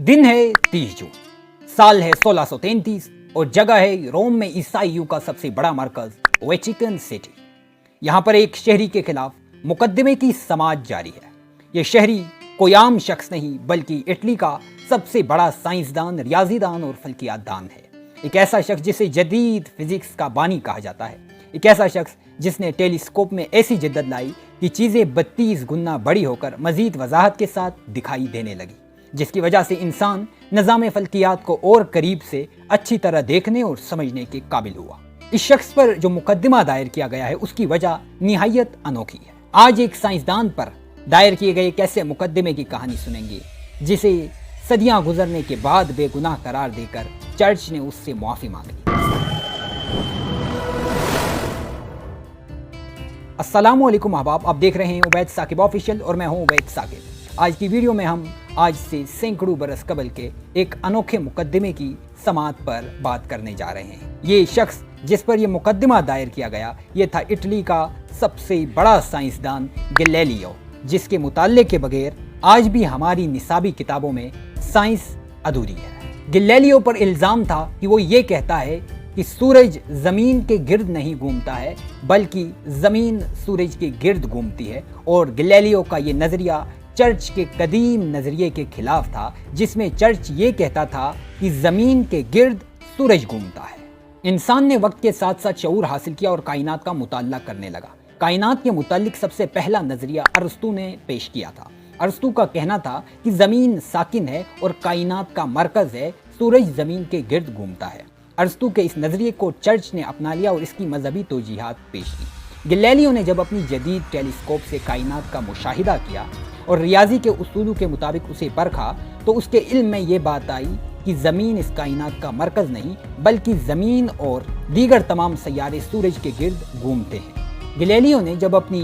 दिन है 30 जून, साल है 1633 और जगह है रोम में ईसाई युग का सबसे बड़ा मरकज वेटिकन सिटी। यहाँ पर एक शहरी के खिलाफ मुकदमे की समाअत जारी है। ये शहरी कोई आम शख्स नहीं बल्कि इटली का सबसे बड़ा साइंसदान, रियाजीदान और फल्कियातदान है। एक ऐसा शख्स जिसे जदीद फिजिक्स का बानी कहा जाता है। एक ऐसा शख्स जिसने टेलीस्कोप में ऐसी जिद्दत लाई कि चीज़ें 32 गुना बड़ी होकर मजीद वजाहत के साथ दिखाई देने लगी, जिसकी वजह से इंसान निज़ाम फल्कियात को और करीब से अच्छी तरह देखने और समझने के काबिल हुआ। इस शख्स पर जो मुकदमा दायर किया गया है उसकी वजह निहायत अनोखी है। आज एक साइंसदान पर दायर किए गए एक ऐसे मुकदमे की कहानी सुनेंगे जिसे सदियां गुजरने के बाद बेगुनाह करार देकर चर्च ने उससे मुआफी मांगी। अस्सलामु अलैकुम अहबाब, आप देख रहे हैं उबैद साकिब ऑफिशियल और मैं हूं उबैद साकिब। आज की वीडियो में हम आज से सैकड़ों बरस कबल के एक अनोखे मुकदमे की समाअत पर बात करने जा रहे हैं। ये शख्स जिस पर यह मुकदमा दायर किया गया ये था इटली का सबसे बड़ा साइंसदान गैलीलियो, जिसके मुताल्ले के बगैर आज भी हमारी निसाबी किताबों में साइंस अधूरी है। गैलीलियो पर इल्ज़ाम था कि वो ये कहता है कि सूरज ज़मीन के गिर्द नहीं घूमता है बल्कि ज़मीन सूरज के गिर्द घूमती है, और गैलीलियो का ये नज़रिया चर्च के कदीम नज़रिए के खिलाफ था जिसमें चर्च ये कहता था कि ज़मीन के गिर्द सूरज घूमता है। इंसान ने वक्त के साथ साथ शऊर हासिल किया और कायनात का मुताल्ला करने लगा। कायनात के मुताल्लिक सबसे पहला नज़रिया अरस्तू ने पेश किया था। अरस्तू का कहना था कि ज़मीन साकिन है और कायनात का मरकज़ है, सूरज ज़मीन के गिर्द घूमता है। अरस्तू के इस नज़रिए को चर्च ने अपना लिया और इसकी मजहबी तौजीहात पेश की। गैलीलियो ने जब अपनी जदीद टेलीस्कोप से कायनात का मुशाहिदा किया और रियाजी के उसूलों के मुताबिक उसे परखा तो उसके इल्म में ये बात आई कि ज़मीन इस कायनात का मरकज़ नहीं बल्कि ज़मीन और दीगर तमाम सैयारे सूरज के गिर्द घूमते हैं। गैलीलियो ने जब अपनी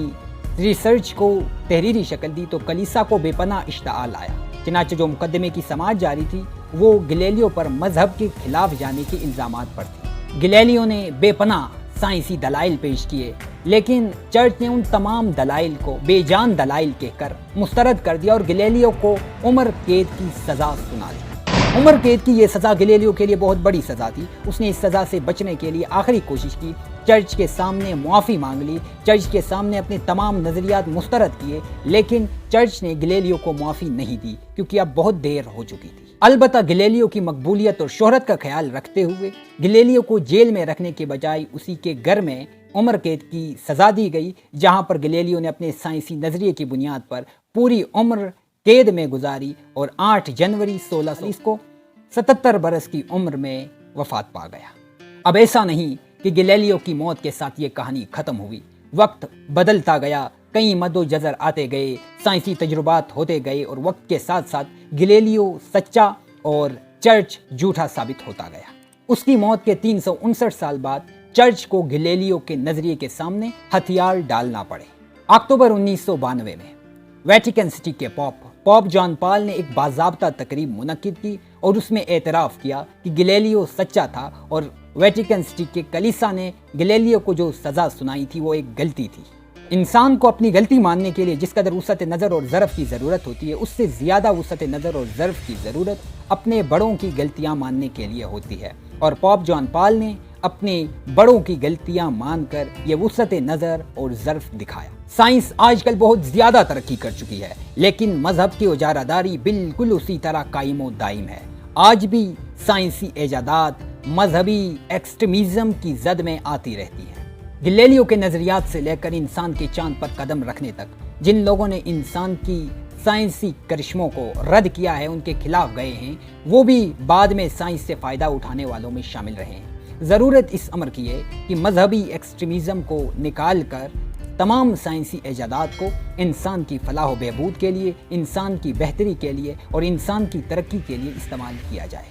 रिसर्च को तहरीरी शक्ल दी तो कलीसा को बेपनाह इश्ताल आया। चनाचे जो मुकदमे की समाअत जारी थी वो गैलीलियो पर मजहब के खिलाफ जाने के इल्ज़ामात पर थी। गैलीलियो ने बेपनाह साइंसी दलाइल पेश किए, लेकिन चर्च ने उन तमाम दलाइल को बेजान दलाइल कहकर मुस्तरद कर दिया और गैलीलियो को उम्र कैद की सज़ा सुना दी। उम्र कैद की यह सज़ा गैलीलियो के लिए बहुत बड़ी सज़ा थी। उसने इस सज़ा से बचने के लिए आखिरी कोशिश की, चर्च के सामने मुआफ़ी मांग ली, चर्च के सामने अपने तमाम नज़रियात मुस्तरद किए, लेकिन चर्च ने गैलीलियो को मुआफ़ी नहीं दी क्योंकि अब बहुत देर हो चुकी थी। अलबत्ता गैलीलियो की मकबूलियत और शोहरत का ख्याल रखते हुए गैलीलियो को जेल में रखने के बजाय उसी के घर में उम्र कैद की सज़ा दी गई, जहाँ पर गैलीलियो ने अपने साइंसी नज़रिए की बुनियाद पर पूरी उम्र कैद में गुजारी और 8 जनवरी 1630 को 77 बरस की उम्र में वफात पा गया। अब ऐसा नहीं कि गैलीलियो की मौत के साथ ये कहानी ख़त्म हुई। वक्त बदलता गया, कई मद्दो जज़र आते गए, साइंसी तजुर्बात होते गए और वक्त के साथ साथ गैलीलियो सच्चा और चर्च झूठा साबित होता गया। उसकी मौत के 359 साल बाद चर्च को गैलीलियो के नज़रिए के सामने हथियार डालना पड़े। अक्टूबर 1992 में वेटिकन सिटी के पॉप जॉन पॉल ने एक बाज़ाब्ता तकरीब मुनक्किद की और उसमें एतराफ़ किया कि गैलीलियो सच्चा था और वेटिकन सिटी के कलीसा ने गैलीलियो को जो सज़ा सुनाई थी वो एक गलती थी। इंसान को अपनी गलती मानने के लिए जिस कदर वुसअत नज़र और ज़र्फ़ की ज़रूरत होती है उससे ज़्यादा वुसअत नज़र और ज़र्फ़ की ज़रूरत अपने बड़ों की गलतियाँ मानने के लिए होती है, और पॉप जॉन पॉल ने अपने बड़ों की गलतियाँ मानकर ये वुसअत नज़र और ज़र्फ़ दिखाया। साइंस आजकल बहुत ज़्यादा तरक्की कर चुकी है, लेकिन मजहब की उजारादारी बिल्कुल उसी तरह कायम व दायम है। आज भी साइंसी इजादात मजहबी एक्सट्रीमिज़म की जद में आती रहती हैं। गैलीलियो के नज़रियात से लेकर इंसान के चांद पर कदम रखने तक जिन लोगों ने इंसान की साइंसी करिश्मों को रद्द किया है, उनके खिलाफ गए हैं, वो भी बाद में साइंस से फ़ायदा उठाने वालों में शामिल रहे हैं। ज़रूरत इस अमर की है कि मजहबी एक्सट्रीमिज़म को निकाल कर तमाम साइंसी इजादात को इंसान की फलाह व बहबूद के लिए, इंसान की बेहतरी के लिए और इंसान की तरक्की के लिए इस्तेमाल किया जाए।